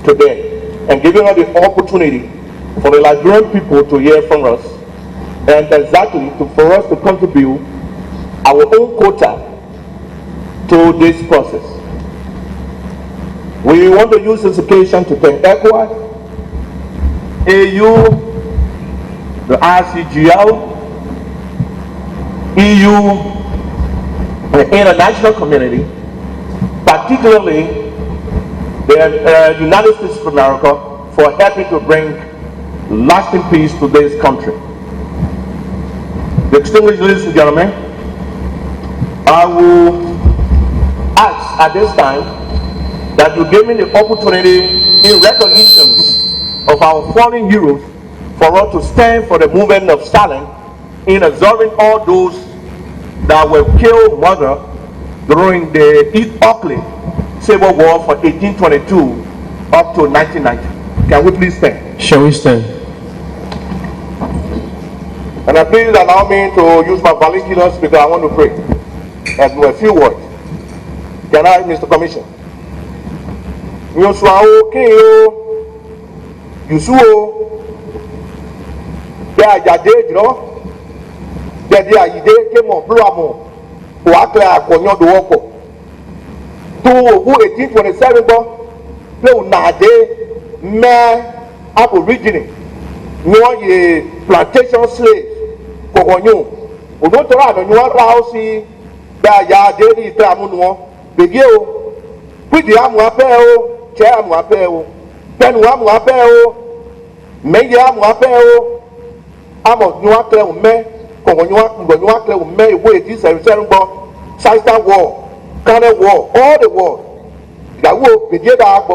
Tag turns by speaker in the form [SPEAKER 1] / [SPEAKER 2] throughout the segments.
[SPEAKER 1] today and giving us the opportunity for the Liberian people to hear from us and exactly for us to contribute our own quota to this process. We want to use this occasion to thank ECOWAS, AU, the RCGL, EU, the international community, particularly the United States of America, for helping to bring lasting peace to this country. Distinguished ladies and gentlemen, I will ask at this time that you give me the opportunity in recognition of our fallen heroes for us to stand for the movement of silence in observing all those that were killed murder during the East Auckland Civil War from 1822 up to 1990. Can we please stand?
[SPEAKER 2] Shall we stand?
[SPEAKER 1] And please allow me to use my vernacular because I want to pray and do a few words. Can I, Mr. Commissioner? Yosuao Keo Yusuo Yajade, you know, Daddy Ayide came on Blamo, who actually are Konyo Duoko. To who 1827 play Nade, me Aborigine, no ye plantation slaves, Kogonyo, who don't try to know how see that Yade Tramuno, Begio, with the Amuapeo. Chair Muapeo, Pen Wamuapeo, Maya Muapeo, Amo Nuacle Me, Congonuacle Me, wait, this is a Sistan War, Canada War, all the wars that will be get out.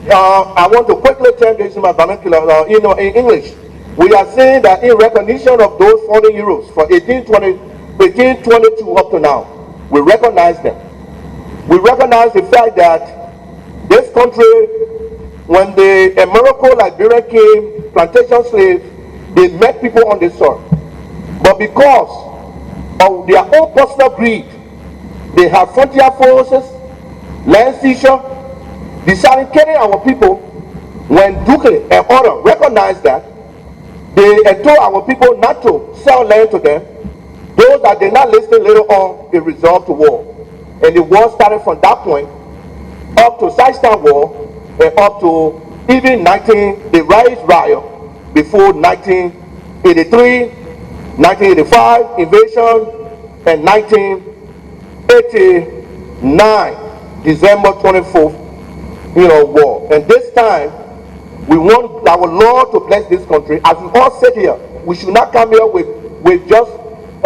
[SPEAKER 1] I want to quickly turn this in my vernacular, in English. We are saying that in recognition of those fallen heroes from 1822 up to now, we recognize them. We recognize the fact that this country, when the Morocco Liberian came, plantation slaves, they met people on the soil. But because of their own personal greed, they have frontier forces, land seizure, decided killing our people. When Duke and others recognized that, they told our people not to sell land to them. Those that did not listen later on, they resolved to war. And the war started from that point up to Sistan War and up to even the riot before 1983, 1985 invasion, and 1989 December 24th, war. And this time we want our Lord to bless this country. As we all sit here, we should not come here with just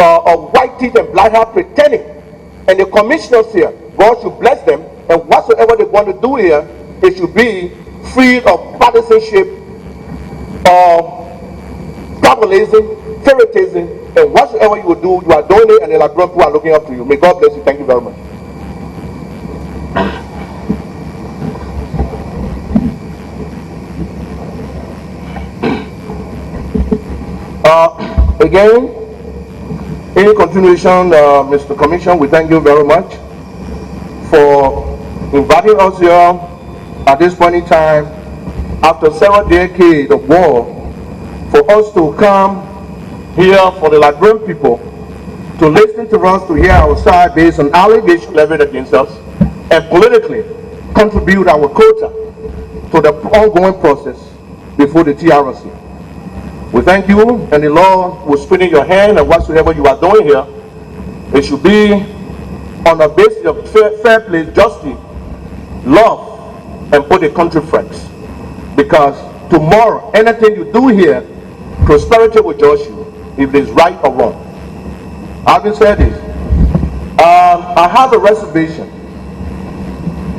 [SPEAKER 1] a white teeth and black heart pretending. And the commissioners here, God should bless them. And whatsoever they want to do here, it should be free of partisanship, tribalism, favoritism, and whatsoever you will do, you are doing it, and the Liberian people are looking up to you. May God bless you. Thank you very much. Again, in continuation, Mr. Commissioner, we thank you very much for inviting us here at this point in time after several decades of war for us to come here for the Liberian people to listen to us, to hear our side based on allegations leveled against us, and politically contribute our quota to the ongoing process before the TRC. We thank you, and the Lord will strengthen your hand, and whatsoever you are doing here, it should be on the basis of fair play, justice, love, and put the country first. Because tomorrow, anything you do here, prosperity will judge you if it is right or wrong. Having said this, I have a reservation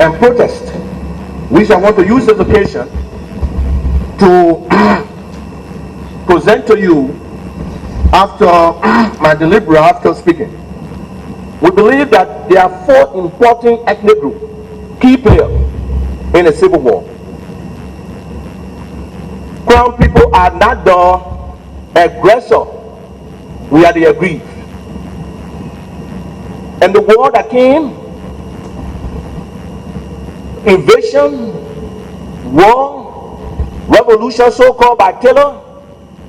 [SPEAKER 1] and protest, which I want to use this occasion to present to you after my delivery, after speaking. We believe that there are 4 important ethnic groups, key players in the Civil War. Krahn people are not the aggressor, we are the aggrieved. And the war that came, invasion, war, revolution so-called by Taylor,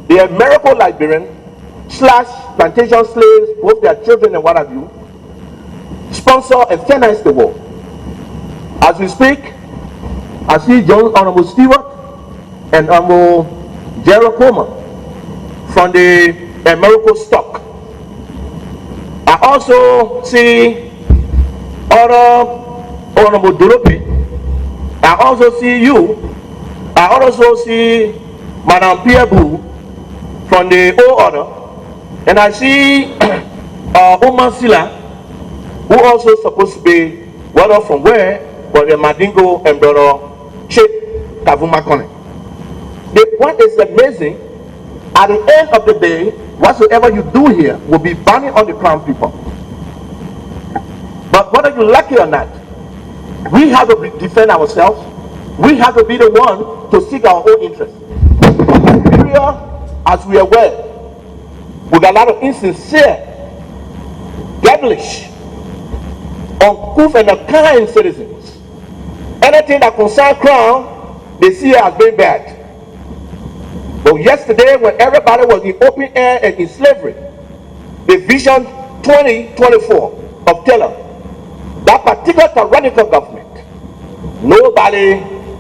[SPEAKER 1] the American Liberian / plantation slaves, both their children and what have you, sponsor and finance the war. As we speak, I see John Honorable Stewart and Honorable Gerald Coleman from the American stock. I also see other Honorable Dorope. I also see you. I also see Madame Pierre Bou from the O Order. And I see Oman Silla, who also supposed to be well from where, but the Madingo and brother Chip Kavuma Kone. The point is amazing. At the end of the day, whatsoever you do here will be burning on the Crown people. But whether you like it or not, we have to defend ourselves. We have to be the one to seek our own interests. In Liberia, as we are aware, we got a lot of insincere, devilish, uncouth and unkind citizens. Anything that concerns Crown, they see it as being bad. But yesterday, when everybody was in open air and in slavery, the Vision 2024 of Taylor, that particular tyrannical government, nobody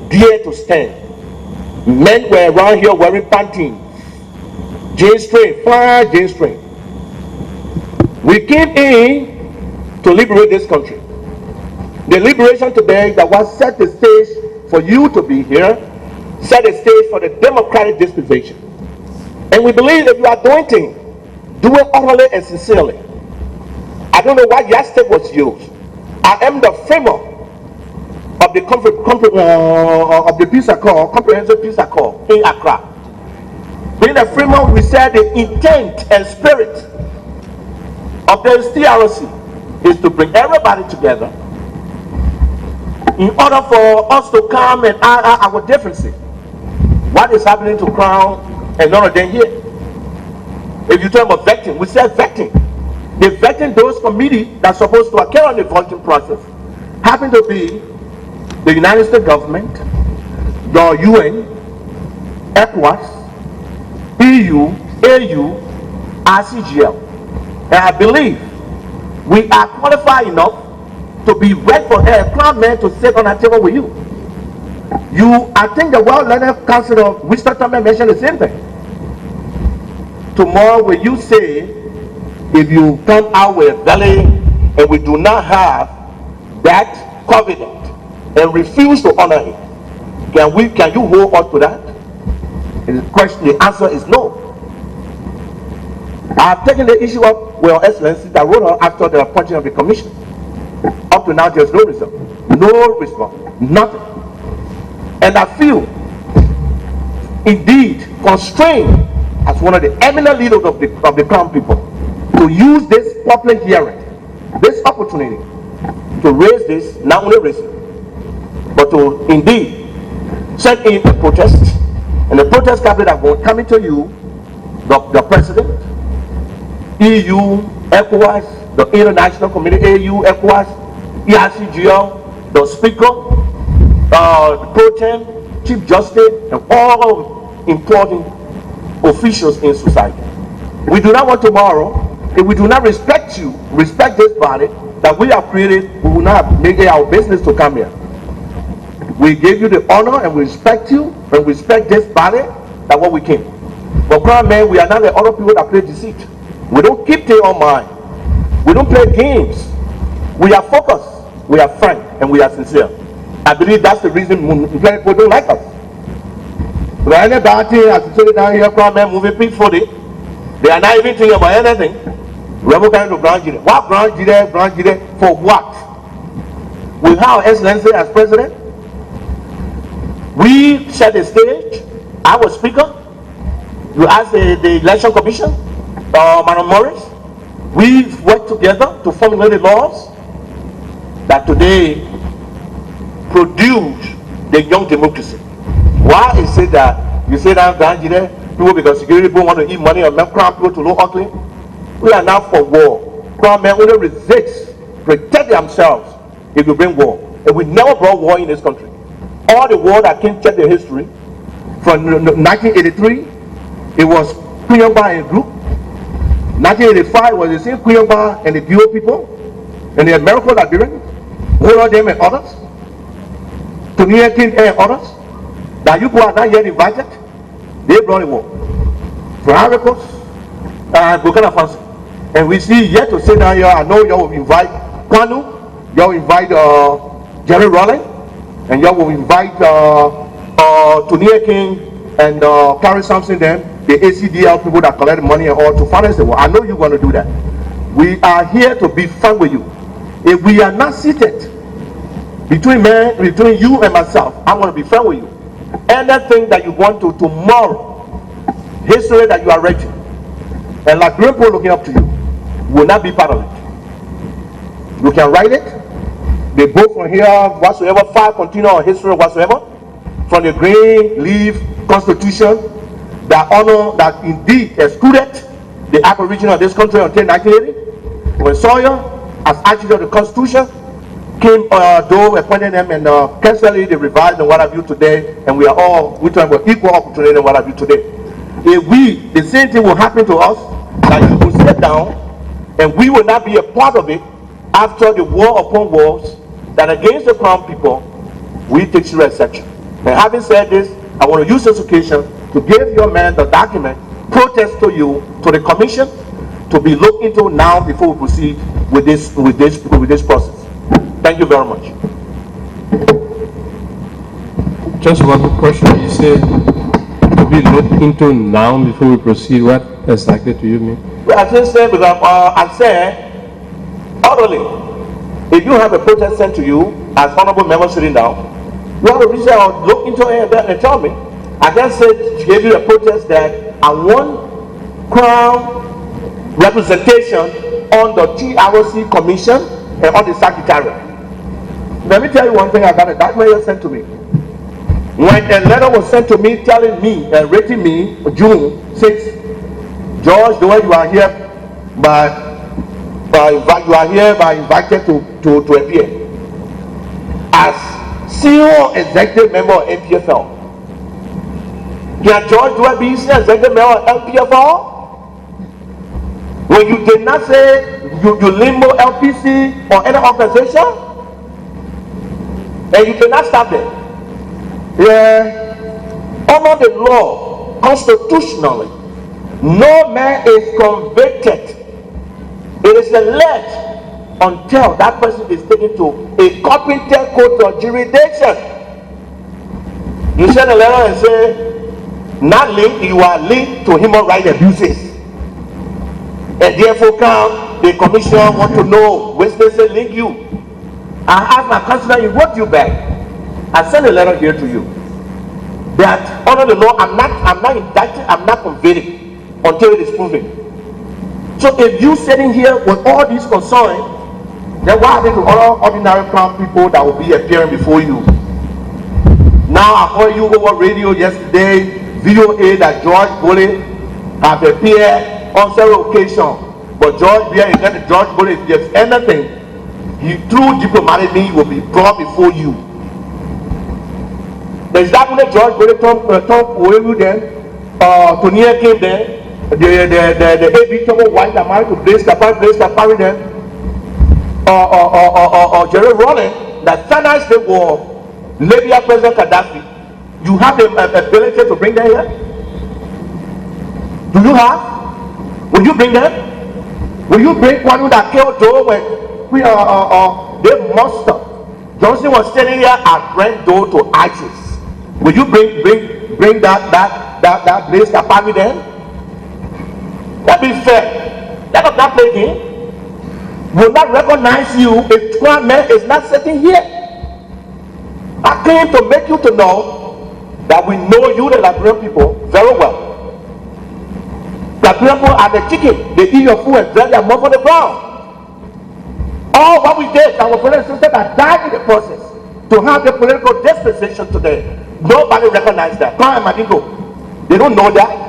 [SPEAKER 1] dared to stand. Men were around here wearing pantaloons, J-string, fine J-string. We came in to liberate this country. The liberation today that was set the stage for you to be here, set the stage for the democratic dispensation. And we believe that you are doing things, do it utterly and sincerely. I don't know why yardstick was used. I am the framer of the peace accord, comprehensive peace accord in Accra. Being the framer, we said the intent and spirit of the TRC is to bring everybody together in order for us to come and our differences. What is happening to Crown and none of them here? If you talk about vetting, we said vetting. The vetting those committees that are supposed to carry on the voting process happen to be the United States government, the UN, ECOWAS, EU, AU, RCGL. And I believe we are qualified enough to be ready for a Crown man to sit on a table with you. I think the World Learning Council of Wisdom mentioned the same thing. Tomorrow when you say, if you come out with a belly and we do not have that covenant and refuse to honor it, can you hold on to that? And the answer is no. I have taken the issue up with Your Excellency that wrote out after the appointment of the commission. Up to now, there's no result, nothing. And I feel indeed constrained as one of the eminent leaders of the Crown people to use this public hearing, this opportunity to raise this, not only raise it, but to indeed send in a protest. And the protest cabinet are coming to you, the president, EU, ECOWAS, the international community, AU, ECOWAS, ERCGL, the speaker, the pro tem, chief justice, and all important officials in society. We do not want tomorrow, if we do not respect this body that we have created, we will not make it our business to come here. We give you the honor and we respect you and respect this body that what we came. But Crown man, we are not the other people that play deceit. We don't keep things on mind. We don't play games. We are focused, we are frank, and we are sincere. I believe that's the reason people don't like us. We are any bad thing, as you say down here, Crown men moving peacefully. They are not even thinking about anything. We are going to Grand Jide. What Grand Jide? For what? We have Excellency as president. We set the stage. I was speaker. You asked the election commission, Madam Morris. We worked together to formulate the laws that today produce the young democracy. Why is it that you say that Grand Jide, people because security people want to eat money and make Crown people to look ugly? We are now for war. Crown men only resist, protect themselves if you bring war. And we never brought war in this country. all the world that can check the history. From 1983, it was Kuyamba and group. 1985 was the same Kuyamba and the Duo people, and the American Liberian, all of them and others, Tony King and others, that you are not yet invited. They brought the war. For Aricos and Burkina Faso. And we see yet to say now here, I know you will invite Krahn, you will invite Jerry Rowland, and you will invite Tony King and Carrie Sampson, them, the ACDL people that collect money and all to finance the war. I know you're going to do that. We are here to be fun with you. If we are not seated between you and myself, I'm going to be fun with you. Anything that you want to tomorrow, history that you are writing, and like grandpa looking up to you, will not be part of it. You can write it. They go from here whatsoever, 5 continue on history whatsoever, from the green leaf constitution that honor that indeed excluded the aboriginal of this country until 1980. When Sawyer, as architect of the constitution, came though appointed them and constantly they revised and what have you today, and we are all we talking about equal opportunity and what have you today. If the same thing will happen to us, that you will sit down and we will not be a part of it after the war upon wars that against the Crown people, we take serious action. And having said this, I want to use this occasion to give your man the document, protest to you, to the commission, to be looked into now before we proceed with this process. Thank you very much.
[SPEAKER 2] Just one question. You said to be looked into now before we proceed. What exactly do you mean?
[SPEAKER 1] Well, I just said because I said orderly. If you have a protest sent to you as honorable member sitting down, you have to reach out or look into it and tell me. I can say to give you a protest that I want Crown representation on the TRC commission and on the secretariat. Let me tell you one thing about it. That mail sent to me. When a letter was sent to me telling me and rating me June 6th, George, Dweh, you are here by invited to appear as senior executive member of MPFL. Can George Dweh be senior executive member of MPFL? When you did not say you limbo LPC or any organization, and you cannot stop them. Yeah, under the law, constitutionally, no man is convicted. It is alleged until that person is taken to a competent court of jurisdiction. You send a letter and say, not linked, you are linked to human rights abuses. And therefore come, the commission want to know which they say link you. I asked my counselor, he wrote you back. I sent a letter here to you that under the law, I'm not indicted, I'm not convicted until it is proven. So if you sitting here with all these concerns, then what happened to all ordinary Crown people that will be appearing before you? Now I heard you over radio yesterday, VOA that George Bully have appeared on several occasions. But George Bully, if there's anything, through diplomatic means will be brought before you. There's that when George Bully talk with them, Tony came there, the AB Tomo White that married to Blaise Kapari them, or Jerry Rowland that financed the war, Libya President Gaddafi. You have the ability to bring them here? Do you have? Will you bring them? Will you bring one that killed Joe when they monster? Johnson was standing here at Brent door to ISIS. Will you bring that Blaise Kapari then? That be fair. Let us not play game. Will not recognize you if one man is not sitting here. I came to make you to know that we know you, the Liberian people, very well. Liberian people are the chicken. They eat your food and drag their mouth on the ground. All what we did, our brothers and sisters that died in the process to have the political dispensation today. Nobody recognized that. Krahn and Madingo, they don't know that.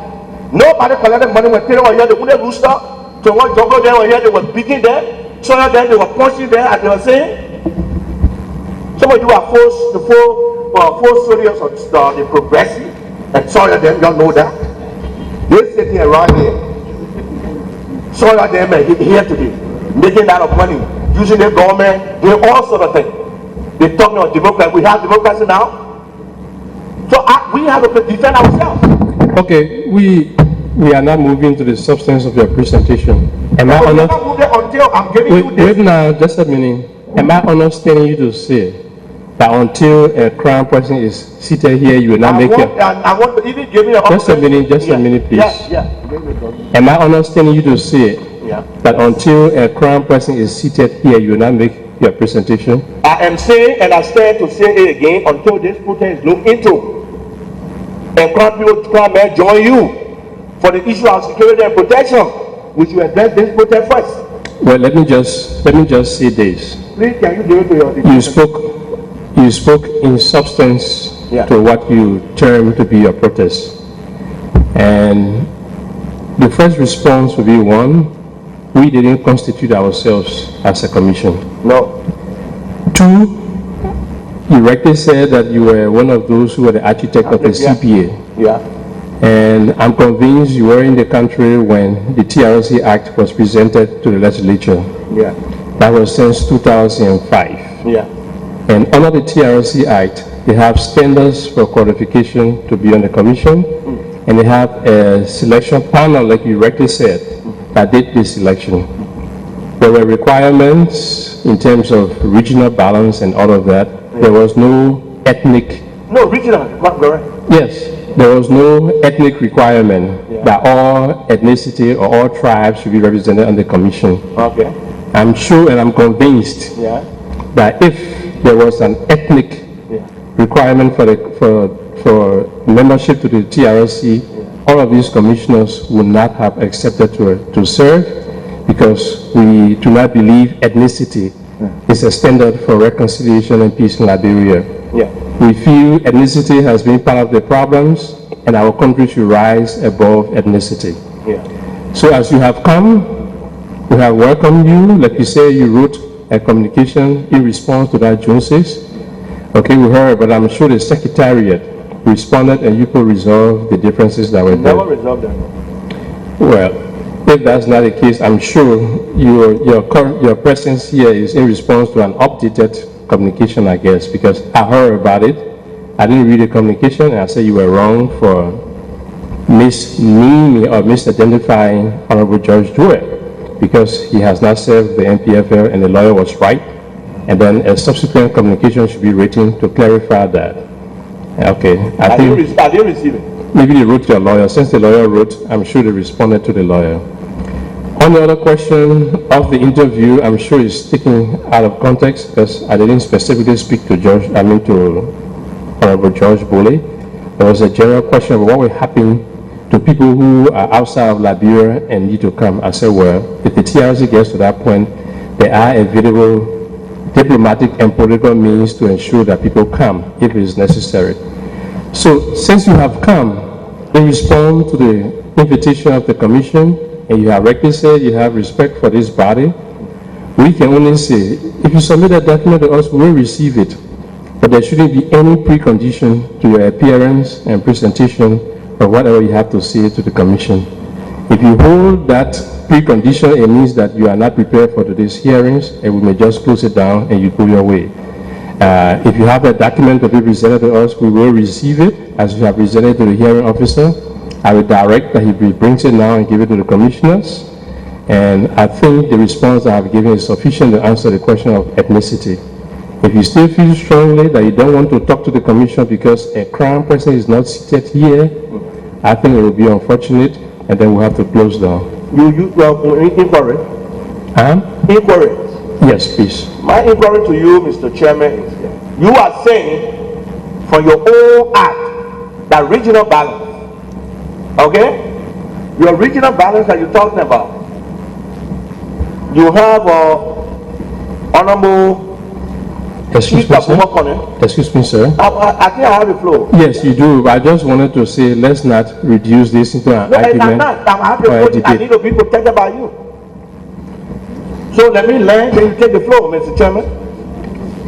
[SPEAKER 1] Nobody collected money when Taylor was here. They wouldn't rooster. So when Jogo there were here, they were beating them. So then they were punching them, as they were saying. Some of you are forced to four soldiers of the progressive, and some of them, y'all know that. They're sitting around here. Some of them are here today, making a lot of money, using the government, doing all sort of things. They're talking about democracy. We have democracy now. So we have to defend ourselves.
[SPEAKER 2] Okay, we are not moving to the substance of your presentation. Am I honest?
[SPEAKER 1] Until I'm giving you this.
[SPEAKER 2] Wait now, just a minute. Am I understanding you to say that until a Krahn person is seated here, you will not make it?
[SPEAKER 1] I want to even give me a
[SPEAKER 2] Just a minute, a minute, please.
[SPEAKER 1] Yeah.
[SPEAKER 2] Am I understanding you to say that until a Krahn person is seated here, you will not make your presentation?
[SPEAKER 1] I am saying, and I stand to say it again, until this protest is looked into. And Krahn may join you for the issue of security and protection, which you address this protest first.
[SPEAKER 2] Well, let me just say this.
[SPEAKER 1] Please, can you give it to your
[SPEAKER 2] You spoke in substance to what you termed to be your protest. And the first response would be, one, we didn't constitute ourselves as a commission.
[SPEAKER 1] No.
[SPEAKER 2] Two, you rightly said that you were one of those who were the architect of the CPA.
[SPEAKER 1] Yeah.
[SPEAKER 2] And I'm convinced you were in the country when the TRC Act was presented to the legislature.
[SPEAKER 1] Yeah.
[SPEAKER 2] That was since 2005.
[SPEAKER 1] Yeah.
[SPEAKER 2] And under the TRC Act, they have standards for qualification to be on the commission, and they have a selection panel, like you rightly said, that did the selection. There were requirements in terms of regional balance and all of that. There was no ethnic.
[SPEAKER 1] No, regional, correct.
[SPEAKER 2] Yes, there was no ethnic requirement that all ethnicity or all tribes should be represented on the commission.
[SPEAKER 1] Okay.
[SPEAKER 2] I'm sure and I'm convinced that if there was an ethnic requirement for membership to the TRC, all of these commissioners would not have accepted to serve, because we do not believe ethnicity is a standard for reconciliation and peace in Liberia. We feel ethnicity has been part of the problems, and our country should rise above ethnicity. So as you have come, we have welcomed you. Like you say, you wrote a communication in response to that June 6th. Okay, we heard, but I'm sure the Secretariat responded and you could resolve the differences that were there.
[SPEAKER 1] Never resolved them.
[SPEAKER 2] Well, if that's not the case, I'm sure your presence here is in response to an updated communication, I guess, because I heard about it. I didn't read the communication, and I said you were wrong for misnaming or misidentifying Honorable Judge Dweh, because he has not served the NPFL and the lawyer was right. And then a subsequent communication should be written to clarify that. Okay, I think
[SPEAKER 1] I didn't receive it.
[SPEAKER 2] maybe they wrote to your lawyer. Since the lawyer wrote, I'm sure they responded to the lawyer. On the other question of the interview, I'm sure it's taken out of context because I didn't specifically speak to Honorable George Bole. There was a general question of what will happen to people who are outside of Liberia and need to come. I said, well, if the TRC gets to that point, there are available diplomatic and political means to ensure that people come if it is necessary. So since you have come in response to the invitation of the Commission, and you have rightly said you have respect for this body, we can only say, if you submit a document to us, we will receive it. But there shouldn't be any precondition to your appearance and presentation or whatever you have to say to the Commission. If you hold that precondition, it means that you are not prepared for today's hearings, and we may just close it down and you go your way. If you have a document to be presented to us, we will receive it as you have presented to the hearing officer. I will direct that he brings it now and give it to the commissioners. And I think the response I have given is sufficient to answer the question of ethnicity. If you still feel strongly that you don't want to talk to the commission because a Krahn person is not seated here, I think it will be unfortunate, and then we'll have to close down.
[SPEAKER 1] Inquiry? Inquiry?
[SPEAKER 2] Yes, please.
[SPEAKER 1] My inquiry to you, Mr. Chairman, is you are saying for your own act that regional balance, okay? Your regional balance that you're talking about, you have Honorable
[SPEAKER 2] Excuse me, sir. Excuse me, sir.
[SPEAKER 1] I think I have the floor.
[SPEAKER 2] Yes, you do. I just wanted to say, let's not reduce this into an argument.
[SPEAKER 1] I'm not. I have the floor. I need to be protected by you. So let me learn, then you take the floor, Mr. Chairman.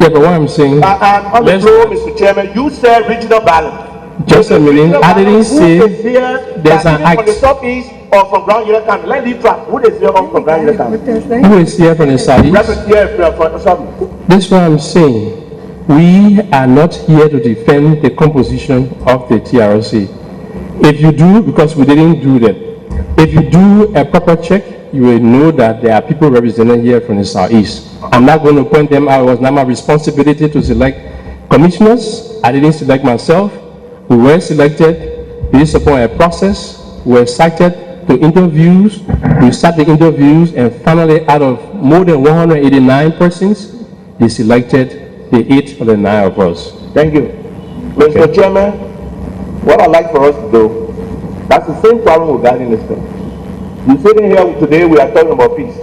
[SPEAKER 2] Yeah, but what I'm saying,
[SPEAKER 1] And on the
[SPEAKER 2] let's-
[SPEAKER 1] floor, Mr. Chairman, you said regional balance.
[SPEAKER 2] Just a minute,
[SPEAKER 1] Regional
[SPEAKER 2] I didn't
[SPEAKER 1] balance,
[SPEAKER 2] say
[SPEAKER 1] who is here
[SPEAKER 2] there's
[SPEAKER 1] that
[SPEAKER 2] an
[SPEAKER 1] even from the
[SPEAKER 2] act.
[SPEAKER 1] southeast or from Grand Union County? Let me try. Who is here from Grand Union County?
[SPEAKER 2] Who is here from the southeast?
[SPEAKER 1] Represent here from southeast.
[SPEAKER 2] This is what I'm saying. We are not here to defend the composition of the TRC. If you do, because we didn't do that, if you do a proper check, you will know that there are people represented here from the southeast. I'm not going to point them out. It was not my responsibility to select commissioners. I didn't select myself. We were selected based upon a process. We were cited to interviews. We sat the interviews, and finally, out of more than 189 persons, they selected the 8 or the 9 of us.
[SPEAKER 1] Thank you. Mr. Chairman, what I'd like for us to do, that's the same problem with guiding this thing. You sitting here today, we are talking about peace.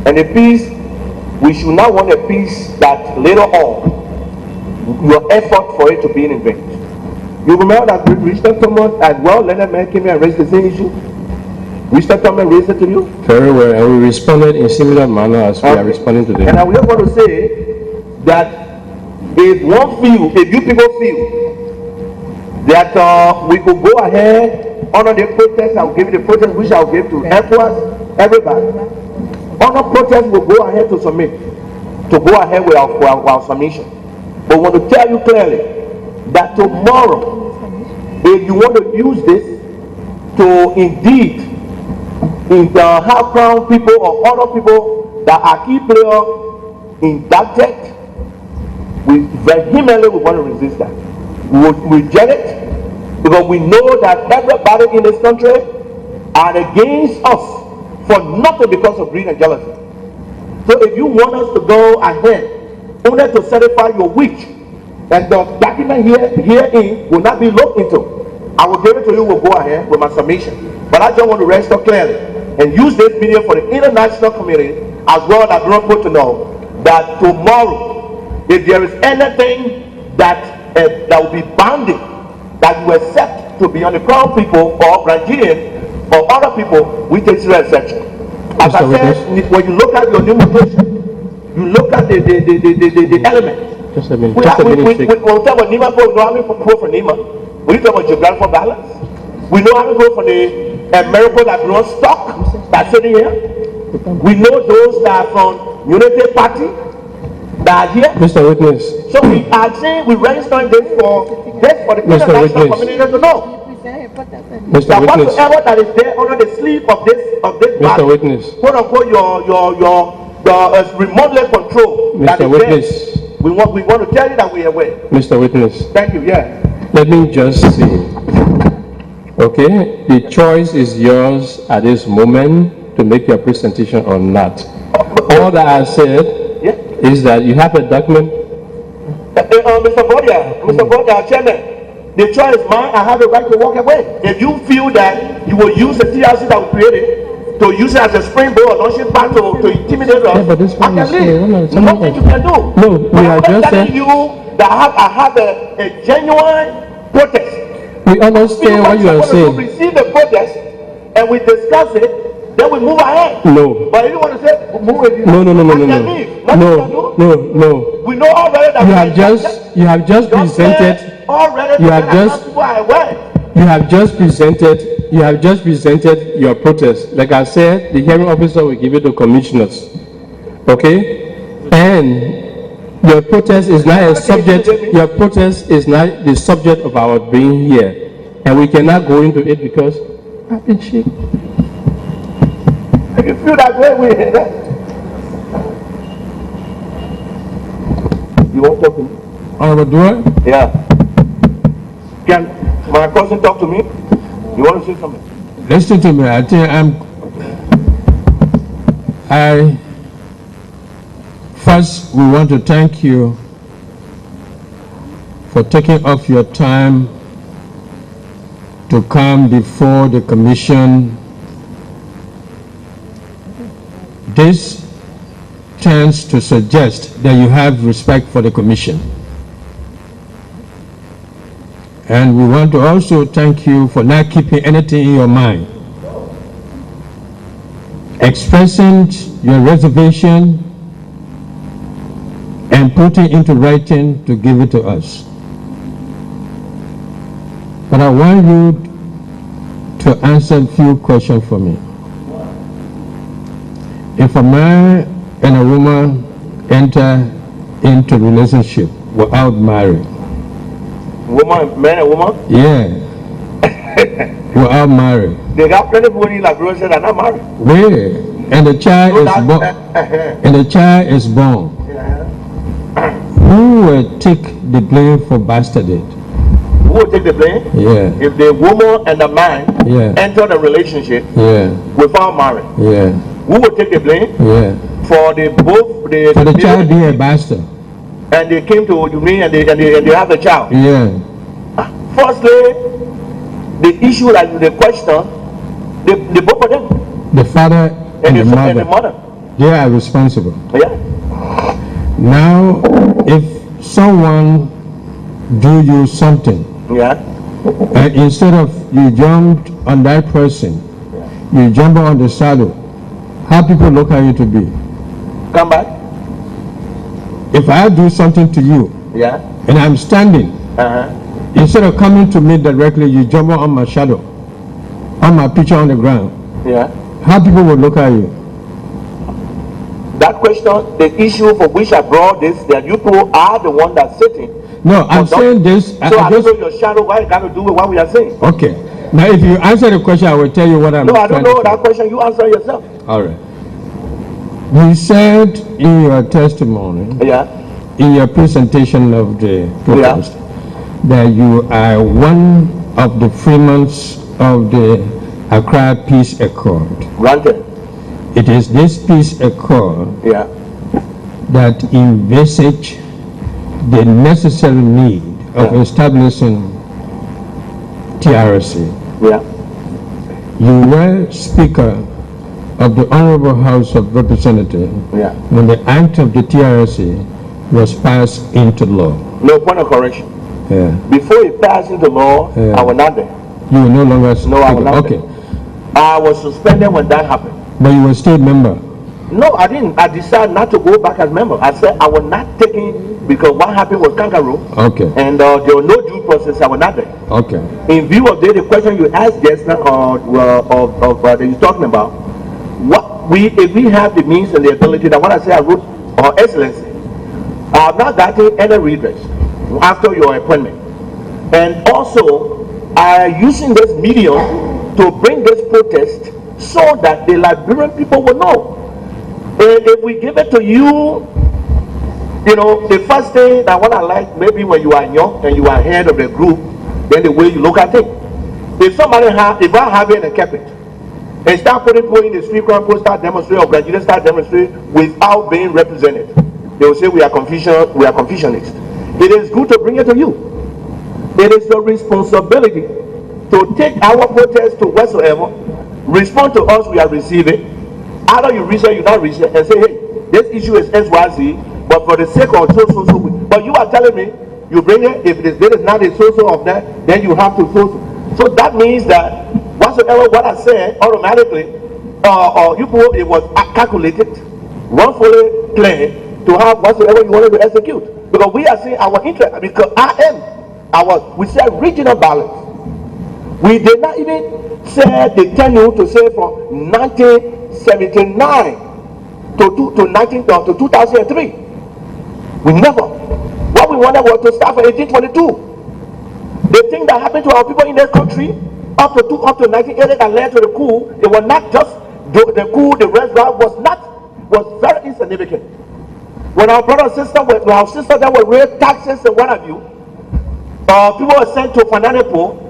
[SPEAKER 1] And a peace, we should not want a peace that later on, your effort for it to be in vain. You remember that Richard Thomas, as well, Leonard Man came here and raised the same issue? Richard Thomas raised it to you?
[SPEAKER 2] Very well, and we responded in similar manner as we are responding today.
[SPEAKER 1] And I will want to say that if you people feel that we could go ahead honor the protest, I'll give you the protest which I'll give to everybody. Honor protest will go ahead to submit, to go ahead with our submission. But I want to tell you clearly that tomorrow, if you want to use this to indeed have Krahn people or other people that are key players indicted, we vehemently want to resist that. We will reject it because we know that everybody in this country are against us for nothing because of greed and jealousy. So if you want us to go ahead only to satisfy your wish, and the document herein will not be looked into, I will give it to you, we'll go ahead with my submission. But I just want to rest up clearly and use this video for the international community as well as grown people to know that tomorrow, if there is anything that will be bounding, that you accept to be on the Krahn people or Nigerian or other people, we take serious exception. As I said, when you look at your demonstration, you look at the elements.
[SPEAKER 2] Just a minute.
[SPEAKER 1] We'll talk about Nima, we know how many people from Nima. We talk about geographical balance. We know how many people from the America that grow stock that's sitting here. We know those that are from Unity Party that are here.
[SPEAKER 2] Mr. Witness.
[SPEAKER 1] So we are saying we register this for the international community to know.
[SPEAKER 2] Mr.
[SPEAKER 1] That
[SPEAKER 2] Witness.
[SPEAKER 1] whatsoever that is there under the sleeve of this
[SPEAKER 2] Mr. Witness.
[SPEAKER 1] quote unquote your remotely control that
[SPEAKER 2] Mr.
[SPEAKER 1] is
[SPEAKER 2] Witness.
[SPEAKER 1] there. We want to tell you that we are aware.
[SPEAKER 2] Mr. Witness.
[SPEAKER 1] Thank you. Yeah.
[SPEAKER 2] Let me just say, okay, the choice is yours at this moment to make your presentation or not. All that I said is that you have a document.
[SPEAKER 1] Mr. Bodia, Chairman, the choice is mine. I have the right to walk away. If you feel that you will use the TRC that we created to use it as a springboard or launching pad to intimidate us,
[SPEAKER 2] but this
[SPEAKER 1] I can leave. Nothing you can do.
[SPEAKER 2] No, we are just
[SPEAKER 1] telling you that I have a genuine protest.
[SPEAKER 2] We understand what you are saying.
[SPEAKER 1] We receive the protest and we discuss it, then we move ahead.
[SPEAKER 2] No.
[SPEAKER 1] But if you want to say, move it.
[SPEAKER 2] No.
[SPEAKER 1] No. We know already that
[SPEAKER 2] You have just presented. You have just presented your protest. Like I said, the hearing officer will give it to commissioners. Okay? And your protest is not a subject, your protest is not the subject of our being here. And we cannot go into it because I've been shaking.
[SPEAKER 1] If you feel that way, you won't talk to me?
[SPEAKER 3] Honorable Dweh?
[SPEAKER 1] Yeah. Can my cousin talk to me? You want to say something?
[SPEAKER 3] Listen to me. I think first we want to thank you for taking off your time to come before the commission. This tends to suggest that you have respect for the commission. And we want to also thank you for not keeping anything in your mind. Expressing your reservation and and put it into writing to give it to us. But I want you to answer a few questions for me. If a man and a woman enter into relationship without marrying,
[SPEAKER 1] Man and woman,
[SPEAKER 3] yeah, without marrying,
[SPEAKER 1] they got plenty of money in Liberia that are not married.
[SPEAKER 3] yeah, and the child
[SPEAKER 1] So
[SPEAKER 3] is
[SPEAKER 1] that-
[SPEAKER 3] born, and the child is born, who will take the blame for bastardage?
[SPEAKER 1] Who will take the blame?
[SPEAKER 3] Yeah,
[SPEAKER 1] If the woman and the man
[SPEAKER 3] Yeah.
[SPEAKER 1] enter the relationship
[SPEAKER 3] yeah,
[SPEAKER 1] without marriage,
[SPEAKER 3] yeah,
[SPEAKER 1] who will take the blame
[SPEAKER 3] yeah.
[SPEAKER 1] for the both the
[SPEAKER 3] For the
[SPEAKER 1] male
[SPEAKER 3] child being a bastard.
[SPEAKER 1] and they came to me and they have a child?
[SPEAKER 3] Yeah,
[SPEAKER 1] Firstly, the issue like the question, the both of them
[SPEAKER 3] the father and the
[SPEAKER 1] and the
[SPEAKER 3] mother,
[SPEAKER 1] mother.
[SPEAKER 3] they are responsible.
[SPEAKER 1] Yeah.
[SPEAKER 3] Now, if someone do you something,
[SPEAKER 1] Yeah.
[SPEAKER 3] and instead of you jumped on that person, you jump on the saddle, how people look at you to be?
[SPEAKER 1] Come back.
[SPEAKER 3] If I do something to you,
[SPEAKER 1] Yeah.
[SPEAKER 3] and I'm standing,
[SPEAKER 1] Uh-huh.
[SPEAKER 3] instead of coming to me directly, you jump on my shadow, on my picture on the ground,
[SPEAKER 1] Yeah.
[SPEAKER 3] how people will look at you?
[SPEAKER 1] That question, the issue for which I brought this, that you people are the one that's sitting.
[SPEAKER 3] No, I'm
[SPEAKER 1] So
[SPEAKER 3] saying this,
[SPEAKER 1] So I
[SPEAKER 3] I
[SPEAKER 1] don't
[SPEAKER 3] just,
[SPEAKER 1] know your shadow, what it got to do with what we are saying.
[SPEAKER 3] okay. Now, if you answer the question, I will tell you what I'm
[SPEAKER 1] No, I don't
[SPEAKER 3] trying to
[SPEAKER 1] know
[SPEAKER 3] say.
[SPEAKER 1] that question, you answer yourself.
[SPEAKER 3] All right. You said in your testimony,
[SPEAKER 1] Yeah.
[SPEAKER 3] in your presentation of the protest, that you are one of the freemans of the Accra Peace Accord.
[SPEAKER 1] Granted.
[SPEAKER 3] It is this peace accord
[SPEAKER 1] Yeah.
[SPEAKER 3] that envisage the necessary need of
[SPEAKER 1] Yeah.
[SPEAKER 3] establishing TRC.
[SPEAKER 1] Yeah.
[SPEAKER 3] You were Speaker of the Honorable House of Representatives
[SPEAKER 1] Yeah.
[SPEAKER 3] when the act of the TRC was passed into law.
[SPEAKER 1] No point of correction.
[SPEAKER 3] Yeah.
[SPEAKER 1] Before it passed into law,
[SPEAKER 3] Yeah.
[SPEAKER 1] I was not there.
[SPEAKER 3] You were no longer
[SPEAKER 1] No, I was
[SPEAKER 3] Speaker.
[SPEAKER 1] not
[SPEAKER 3] Okay.
[SPEAKER 1] I was suspended when that happened.
[SPEAKER 3] But you were state member.
[SPEAKER 1] No, I didn't. I decided not to go back as member. I said I was not taking because what happened was kangaroo,
[SPEAKER 3] Okay.
[SPEAKER 1] and there was no due process. I was not there.
[SPEAKER 3] Okay.
[SPEAKER 1] In view of the question you asked just now, that you're talking about, if we have the means and the ability, that what I say I wrote, Excellency, I have not gotten any redress after your appointment, and also I am using this medium to bring this protest so that the Liberian people will know. And if we give it to you, you know, the first thing that what I like, maybe when you are young and you are head of the group, then the way you look at it. If if I have it and kept it, and start putting people in the street, people start demonstrating, or graduates start demonstrating without being represented, they will say we are confucianists. It is good to bring it to you. It is your responsibility to take our protest to whatsoever, respond to us, we are receiving. Either you research, you not research, and say, hey, this issue is XYZ, but for the sake of so, but you are telling me, you bring it, if this is not a so of that, then you have to so. So that means that whatsoever what I said, automatically, you put it was calculated, wrongfully planned to have whatsoever you wanted to execute. Because we are saying our interest, because we said regional balance. We did not even say the tenure to say from 1979 to 2003. We never. What we wanted was to start from 1822. The thing that happened to our people in this country up to 1980 that led to the coup, it was not just the coup, the rest was very insignificant. When our brothers and sisters that were raised taxes and what have you, people were sent to Finalizing.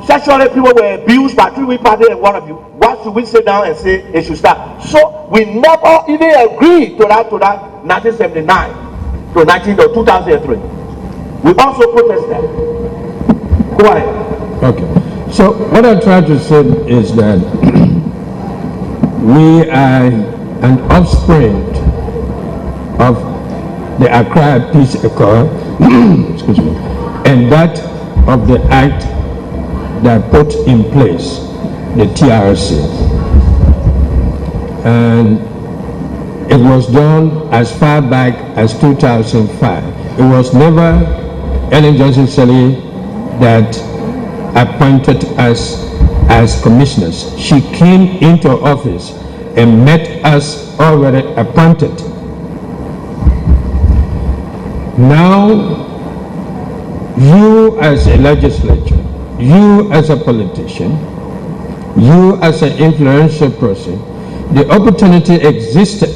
[SPEAKER 1] Sexually, people were abused by 3-week party and what have you. Why should we sit down and say it should start? So we never even agreed to that 1979 to 2003. We also protested. Go ahead.
[SPEAKER 3] Okay. So what I'm trying to say is that we are an offspring of the Accra Peace Accord, excuse me, and that of the act that put in place the TRC. And It was done as far back as 2005. It was never Ellen Johnson Sirleaf that appointed us as commissioners. She came into office and met us already appointed. Now, you as a legislature, you as a politician, you as an influential person, the opportunity existed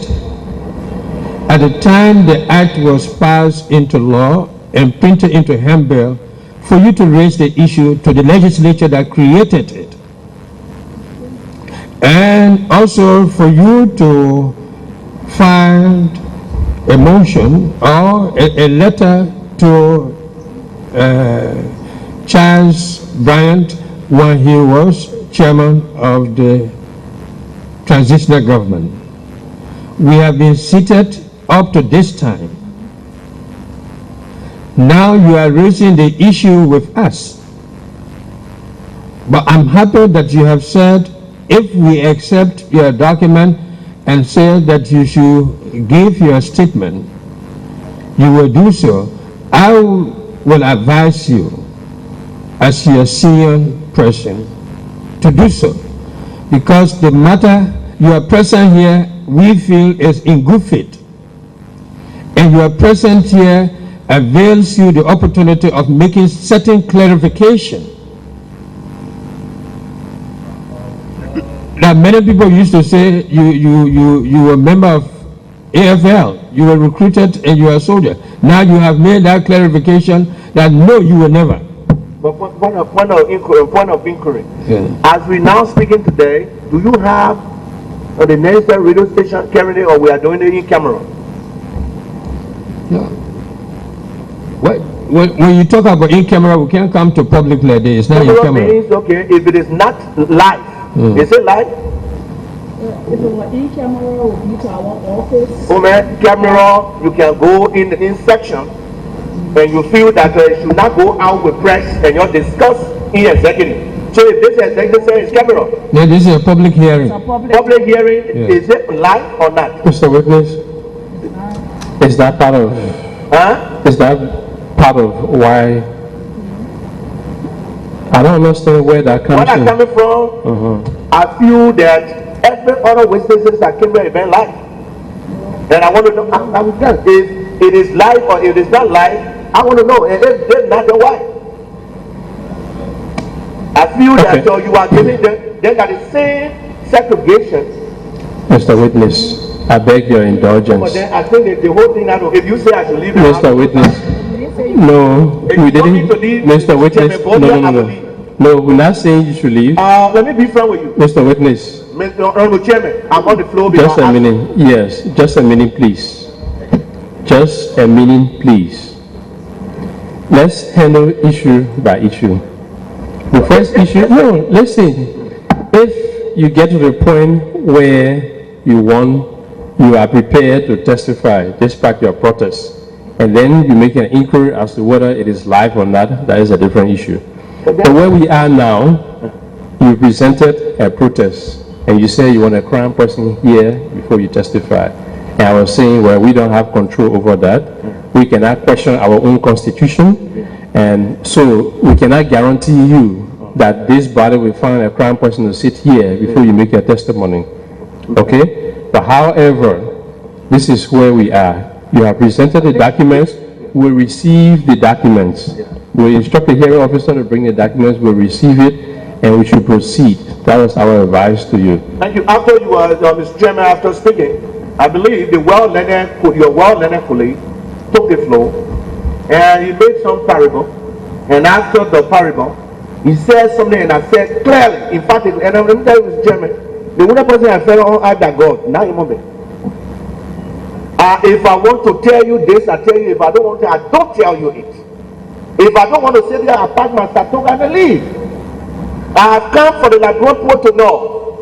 [SPEAKER 3] at the time the act was passed into law and printed into handbill for you to raise the issue to the legislature that created it. And also for you to file a motion or a letter to Charles Bryant when he was chairman of the transitional government. We have been seated up to this time. Now you are raising the issue with us. But I'm happy that you have said if we accept your document and say that you should give your statement, you will do so. I will advise you as your senior person to do so, because the matter you are present here, we feel is in good faith. And your presence here avails you the opportunity of making certain clarification. Now, many people used to say you were a member of AFL, you were recruited and you were a soldier. Now you have made that clarification that no, you were never.
[SPEAKER 1] But point of inquiry.
[SPEAKER 3] Yeah.
[SPEAKER 1] As we now speaking today, do you have the necessary radio station carrying it, or we are doing it in camera?
[SPEAKER 3] No. When you talk about in camera, we can't come to public like this. It's not in camera.
[SPEAKER 1] Means, okay, if it is not live, is it live?
[SPEAKER 4] If it were in camera, we'll be to our office.
[SPEAKER 1] Oh man, camera, you can go in the section, and you feel that you should not go out with press and you discuss in executive. So if this executive says camera,
[SPEAKER 3] Yeah, this is a public hearing.
[SPEAKER 4] It's a
[SPEAKER 1] public hearing,
[SPEAKER 3] Yeah.
[SPEAKER 1] is it live or not?
[SPEAKER 2] Mr. Witness, is that part of, is that part of why, I don't understand where that comes
[SPEAKER 1] Where I'm
[SPEAKER 2] from.
[SPEAKER 1] coming from, I feel that every other witnesses that came to the event live. And I want to know, I'm if it is live or if it is not live, I want to know, and if they're not, then why? I feel that you are giving them that is same segregation.
[SPEAKER 2] Mr. Witness, I beg your
[SPEAKER 1] But
[SPEAKER 2] indulgence.
[SPEAKER 1] then I think that the whole thing, if you say I should leave it out,
[SPEAKER 2] Mr. Witness, no,
[SPEAKER 1] If
[SPEAKER 2] we
[SPEAKER 1] you want me
[SPEAKER 2] didn't.
[SPEAKER 1] to leave,
[SPEAKER 2] Mr. Witness,
[SPEAKER 1] Chairman
[SPEAKER 2] no,
[SPEAKER 1] Bode,
[SPEAKER 2] no,
[SPEAKER 1] I
[SPEAKER 2] no,
[SPEAKER 1] will
[SPEAKER 2] no.
[SPEAKER 1] leave.
[SPEAKER 2] No, we're not saying you should leave.
[SPEAKER 1] let me be frank with you.
[SPEAKER 2] Mr. Witness,
[SPEAKER 1] Mr. Honorable Chairman, I'm on the floor because
[SPEAKER 2] just a minute. Yes, just a minute, please. Just a minute, please. Let's handle issue by issue. The first issue, no, listen. If you get to the point where you are prepared to testify, despite your protest, and then you make an inquiry as to whether it is live or not, that is a different issue. But where we are now, you presented a protest, and you say you want a Krahn person here before you testify. And I was saying, well, we don't have control over that. We cannot question our own constitution, and so we cannot guarantee you that this body will find a Krahn person to sit here before you make your testimony. Okay? But however, this is where we are. You have presented the documents, we'll receive the documents. We'll instruct the hearing officer to bring the documents, we'll receive it, and we should proceed. That was our advice to you.
[SPEAKER 1] Thank you. After you were, Mr. Chairman, after speaking, I believe your well-learned colleague took the floor, and he made some parable, and after the parable, he said something, and I said clearly, in fact, and let me tell you, Mr. Chairman, the only person I fell on after God, now you moment. If I want to tell you this, I tell you. If I don't want to, I don't tell you it. If I don't want to sit there, I pack my satoga and leave. I have come for the Liberian people to know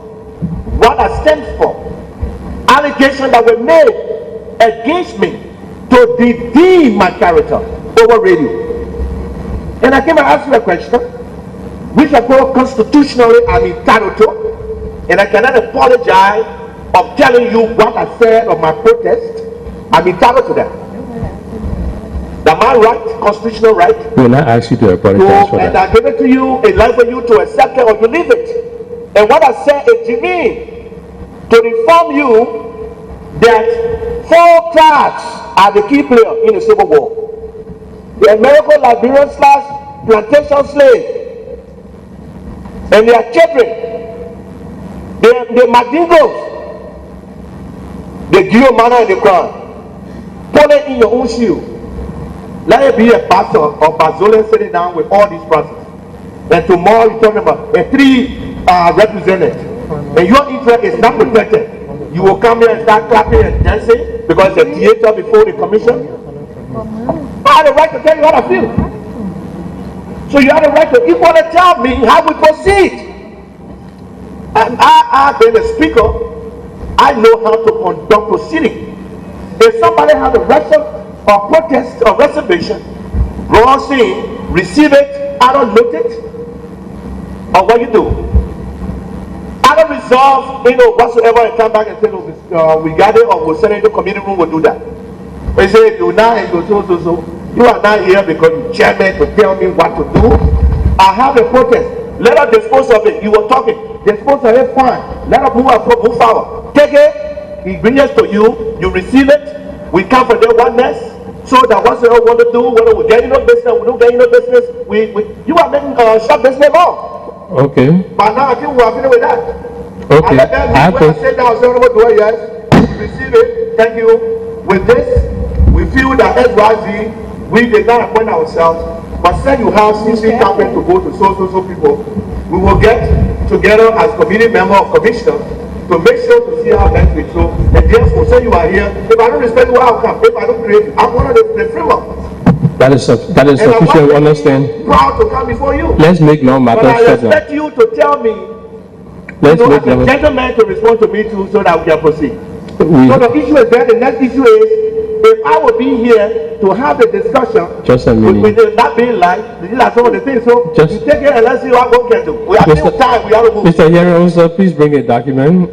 [SPEAKER 1] what I stand for. Allegations that were made against me to redeem my character over radio. And I came and asked you a question, which I call constitutionally I'm entitled to, and I cannot apologize of telling you what I said of my protest, I'm entitled to that. Am I right? Constitutional right?
[SPEAKER 2] We will not ask you to apologize for
[SPEAKER 1] And
[SPEAKER 2] that.
[SPEAKER 1] I give it to you, it's like for you to accept it or to leave it. And what I said is to me, to inform you that 4 tribes are the key players in the Civil War. The American Liberian / plantation slaves and their children, the Mandingos, the Guiomana and the Krahn. Put it in your own shoe. Let it be a pastor or Bazola sitting down with all these processes. And tomorrow you're talking about 3 representatives. And your interest is not protected. You will come here and start clapping and dancing because it's a theater before the commission. I have the right to tell you how I feel. So you have the right to equally tell me how we proceed. And I being a speaker, I know how to conduct proceeding. If somebody has a reservation or protest or reservation, go on scene, receive it, I don't note it, or what you do. I don't resolve, whatsoever, and come back and say, no, we got it, or we'll send it to committee room, we'll do that. They say, do now and go so. You are not here because you chairman to tell me what to do. I have a protest. Let us dispose of it. You were talking. Dispose of it, fine. Let us move forward. Take it. He brings it to you. You receive it. We come for their oneness. So that whatsoever we want to do, whether we get in no business, we don't get in no business, you are making short business law.
[SPEAKER 2] Okay.
[SPEAKER 1] But now I think we are finished with that.
[SPEAKER 2] Okay.
[SPEAKER 1] And let them when I say down, say, Dweh, yes, receive it, thank you. With this, we feel that XYZ, we did not appoint ourselves, but say you have CC campaign to go to so people, we will get together as committee member or commissioner to make sure to see how that we throw. And therefore, say you are here. If I don't respect you, I'll come. If I don't create you, I'm one of the free ones.
[SPEAKER 2] That is sufficient. We understand.
[SPEAKER 1] Proud to come before you.
[SPEAKER 2] Let's make no matter
[SPEAKER 1] But I
[SPEAKER 2] further.
[SPEAKER 1] expect you to tell me,
[SPEAKER 2] Let's
[SPEAKER 1] as
[SPEAKER 2] make
[SPEAKER 1] a
[SPEAKER 2] no.
[SPEAKER 1] gentleman, to respond to me too, so that we can proceed.
[SPEAKER 2] We,
[SPEAKER 1] So the issue is there. The next issue is, if I would be here to have a discussion,
[SPEAKER 2] Just a minute.
[SPEAKER 1] with it not being like, these are some of the things. So
[SPEAKER 2] Just-
[SPEAKER 1] you take it and let's see what we can do. We have still time. We have to move.
[SPEAKER 2] Mr. Hearing officer, please bring a document.